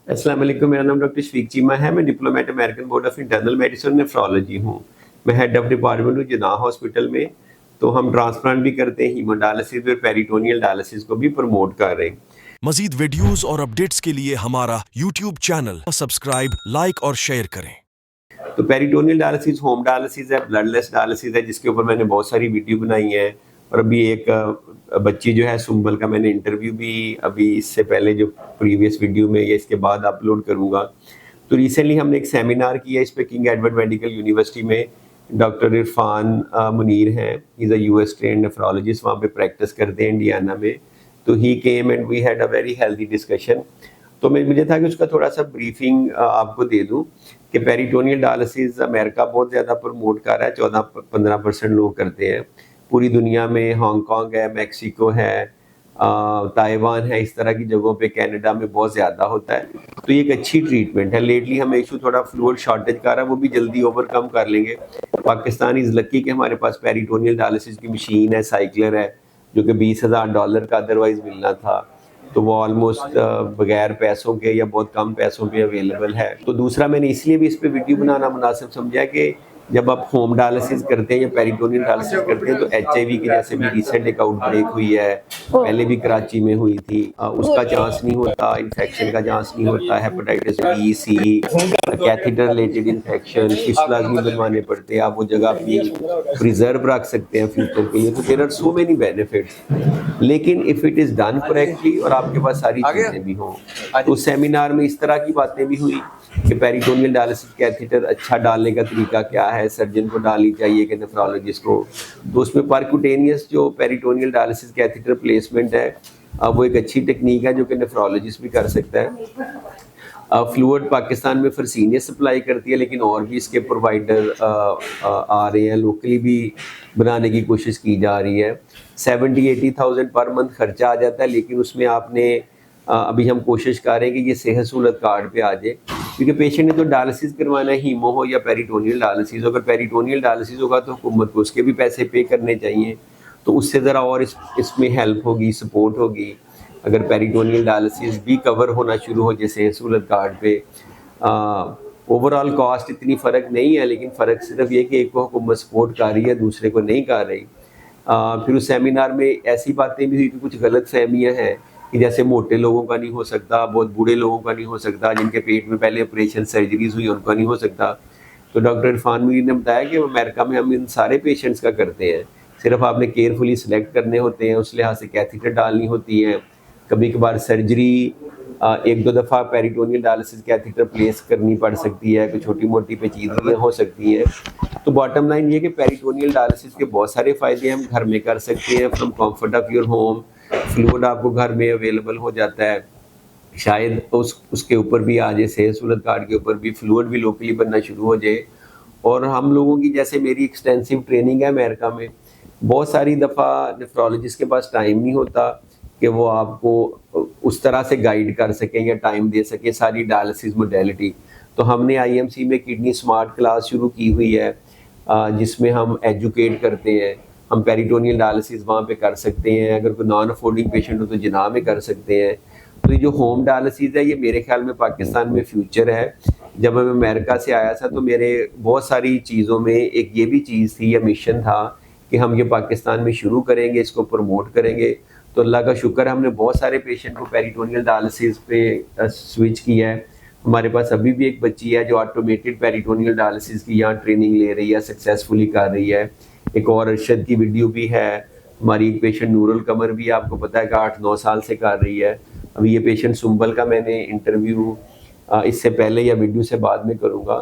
अस्सलाम वालेकुम, मेरा नाम डॉक्टर शफीक चीमा है। मैं diplomat American board of internal medicine और नेफ्रोलॉजी हूँ। मैं हेड ऑफ डिपार्टमेंट हूँ जिनाह हॉस्पिटल में। तो हम ट्रांसप्लांट भी करते हैं, हीमोडायलिसिस और पेरिटोनियल डायलिसिस को भी प्रमोट कर रहे हैं। मजीद वीडियोस और अपडेट्स के लिए हमारा यूट्यूब चैनल सब्सक्राइब, लाइक और शेयर करें। तो पेरिटोनियल डायलिसिस होम डायलिसिस है, ब्लडलेस डायलिसिस है, जिसके ऊपर मैंने बहुत सारी वीडियो बनाई है। और अभी एक बच्ची जो है सुंबल का, मैंने इंटरव्यू भी अभी इससे पहले जो प्रीवियस वीडियो में या इसके बाद अपलोड करूँगा। तो रिसेंटली हमने एक सेमिनार किया इस पे किंग एडवर्ड मेडिकल यूनिवर्सिटी में। डॉक्टर इरफान मुनीर हैं, is a US train nephrologist, वहाँ पे प्रैक्टिस करते हैं इंडियाना में। तो he came and we had a very healthy discussion. तो मुझे था कि उसका थोड़ा सा ब्रीफिंग आपको दे दूं कि पेरिटोनियल डायलिसिस अमेरिका बहुत ज़्यादा प्रमोट कर रहा है, 14-15% लोग करते हैं पूरी दुनिया में। हांगकांग है, मैक्सिको है, ताइवान है, इस तरह की जगहों पे, कनाडा में बहुत ज़्यादा होता है। तो ये एक अच्छी ट्रीटमेंट है। लेटली हमें इशू थोड़ा फ्लूइड शॉर्टेज का रहा है, वो भी जल्दी ओवरकम कर लेंगे। पाकिस्तान इज़ लकी कि हमारे पास पेरिटोनियल डायलिसिस की मशीन है, साइक्लर है, जो कि $20,000 का अदरवाइज मिलना था। तो वो ऑलमोस्ट बगैर पैसों के या बहुत कम पैसों पे अवेलेबल है। तो दूसरा, मैंने इसलिए भी इस पे वीडियो बनाना मुनासिब समझा कि जब आप होम डायलिसिस करते हैं या पेरिटोनियल डायलिसिस करते हैं तो एचआईवी की जैसे भी रिसेंट एक आउटब्रेक हुई है, पहले भी कराची में हुई थी, उसका चांस नहीं होता, इन्फेक्शन का चांस नहीं होता, हेपेटाइटिस बी, सी, कैथेटर रिलेटेड इन्फेक्शन, फिस्टुलाज नहीं बनवाने पड़ते, आप वो जगह अपनी प्रिजर्व रख सकते हैं फ्यूचर के लिए। तो there are so many benefits. लेकिन if it is done correctly और आपके पास सारी चीजें भी हों, तो उस सेमिनार में इस तरह की बातें भी हुई कि पेरिटोनियल डायलिसिस कैथेटर अच्छा डालने का तरीका क्या है, सर्जन को डालनी चाहिए कि नेफ्रोलॉजिस्ट को। तो उसमें परक्यूटेनियस जो पेरिटोनियल डायलिसिस कैथेटर प्लेसमेंट है, वो एक अच्छी टेक्निक है जो कि नेफ्रोलॉजिस्ट भी कर सकता है। फ्लूइड पाकिस्तान में फरसीनिया सप्लाई करती है, लेकिन और भी इसके प्रोवाइडर आ रहे हैं, लोकली भी बनाने की कोशिश की जा रही है। 70-80,000 पर मंथ खर्चा आ जाता है, लेकिन उसमें आपने अभी हम कोशिश कर रहे हैं कि ये सेहत सहूलत कार्ड पे आ जाए, क्योंकि पेशेंट ने तो डायलिसिस करवाना है, हीमो हो या पेरिटोनियल डायलिसिस। अगर पेरिटोनियल डायलिसिस होगा तो हुकूमत को उसके भी पैसे पे करने चाहिए, तो उससे ज़रा और इसमें हेल्प होगी, सपोर्ट होगी। अगर पेरिटोनियल डायलिसिस भी कवर होना शुरू हो जैसे सहूलत कार्ड पे, ओवरऑल कॉस्ट इतनी फ़र्क नहीं है, लेकिन फ़र्क सिर्फ ये कि एक को हुकूमत सपोर्ट कर रही है, दूसरे को नहीं कर रही। फिर उस सेमिनार में ऐसी बातें भी हुई कि कुछ गलत फहमियाँ हैं कि जैसे मोटे लोगों का नहीं हो सकता, बहुत बूढ़े लोगों का नहीं हो सकता, जिनके पेट में पहले ऑपरेशन सर्जरीज हुई उनका नहीं हो सकता। तो डॉक्टर इरफान मीर ने बताया कि अमेरिका में हम इन सारे पेशेंट्स का करते हैं, सिर्फ आपने केयरफुली सिलेक्ट करने होते हैं, उस लिहाज से कैथेटर डालनी होती है। कभी कभार सर्जरी एक दो दफ़ा पेरिटोनियल डायलिसिस कैथेटर प्लेस करनी पड़ सकती है, कोई छोटी मोटी पेचीदगियाँ हो सकती हैं। तो बॉटम लाइन ये कि पेरिटोनियल डायलिसिस के बहुत सारे फ़ायदे हम घर में कर सकते हैं, from comfort of your home. Fluid आपको घर में अवेलेबल हो जाता है, शायद उसके ऊपर भी आ जाए, सेहत सहूलत कार्ड के ऊपर भी फ्लूइड भी लोकली बनना शुरू हो जाए। और हम लोगों की, जैसे मेरी एक्सटेंसिव ट्रेनिंग है अमेरिका में, बहुत सारी दफ़ा नेफ्रोलॉजिस्ट के पास टाइम नहीं होता कि वो आपको उस तरह से गाइड कर सकें या टाइम दे सकें सारी डायलिसिस मोडेलिटी। तो हमने आईएमसी में किडनी स्मार्ट क्लास शुरू की हुई है, जिसमें हम एजुकेट करते हैं। हम पेरिटोनियल डायलिसिस वहाँ पे कर सकते हैं, अगर कोई नॉन अफोर्डिंग पेशेंट हो तो जिनाह में कर सकते हैं। तो ये जो होम डायलिसिस है, ये मेरे ख्याल में पाकिस्तान में फ्यूचर है। जब मैं अमेरिका से आया था तो मेरे बहुत सारी चीज़ों में एक ये भी चीज़ थी, या मिशन था कि हम ये पाकिस्तान में शुरू करेंगे, इसको प्रमोट करेंगे। तो अल्लाह का शुक्र है, हमने बहुत सारे पेशेंट को पेरिटोनियल डायलिसिस पे स्विच किया है। हमारे पास अभी भी एक बच्ची है जो ऑटोमेटेड पेरिटोनियल डायलिसिस की यहाँ ट्रेनिंग ले रही है, सक्सेसफुली कर रही है। एक और अरशद की वीडियो भी है। हमारी एक पेशेंट नूरुल कमर भी, आपको पता है कि 8-9 साल से कर रही है। अभी ये पेशेंट सुंबल का मैंने इंटरव्यू इससे पहले या वीडियो से बाद में करूँगा।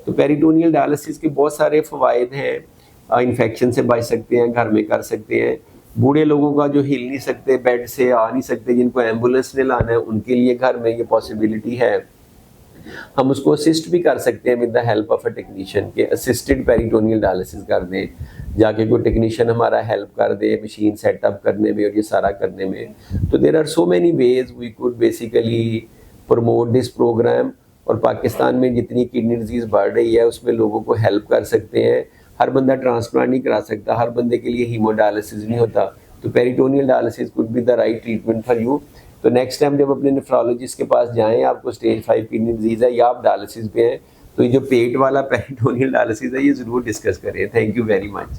तो पेरिटोनियल डायलिसिस के बहुत सारे फ़वाइद हैं, इन्फेक्शन से बच सकते हैं, घर में कर सकते हैं। बूढ़े लोगों का जो हिल नहीं सकते, बेड से आ नहीं सकते, जिनको एम्बुलेंस ने लाना है, उनके लिए घर में ये पॉसिबिलिटी है। हम उसको असिस्ट भी कर सकते हैं with the help of a technician, के असिस्टेड पेरिटोनियल डायलिसिस कर दें, जाके कोई टेक्नीशियन हमारा हेल्प कर दे मशीन सेटअप करने में और ये सारा करने में। तो there are so many ways we could basically promote this program. और पाकिस्तान में जितनी किडनी डिजीज़ बढ़ रही है उसमें लोगों को हेल्प कर सकते हैं। हर बंदा ट्रांसप्लांट नहीं करा सकता, हर बंदे के लिए हीमोडायलिसिस नहीं होता। तो peritoneal dialysis could be the right treatment for you. तो नेक्स्ट टाइम जब अपने नेफ्रोलॉजिस्ट के पास जाएं, आपको स्टेज 5 किडनी डिजीज़ है या आप डायलिसिस पे हैं, तो ये जो पेट वाला पेरिटोनियल डायलिसिस है ये ज़रूर डिस्कस करें। Thank you very much.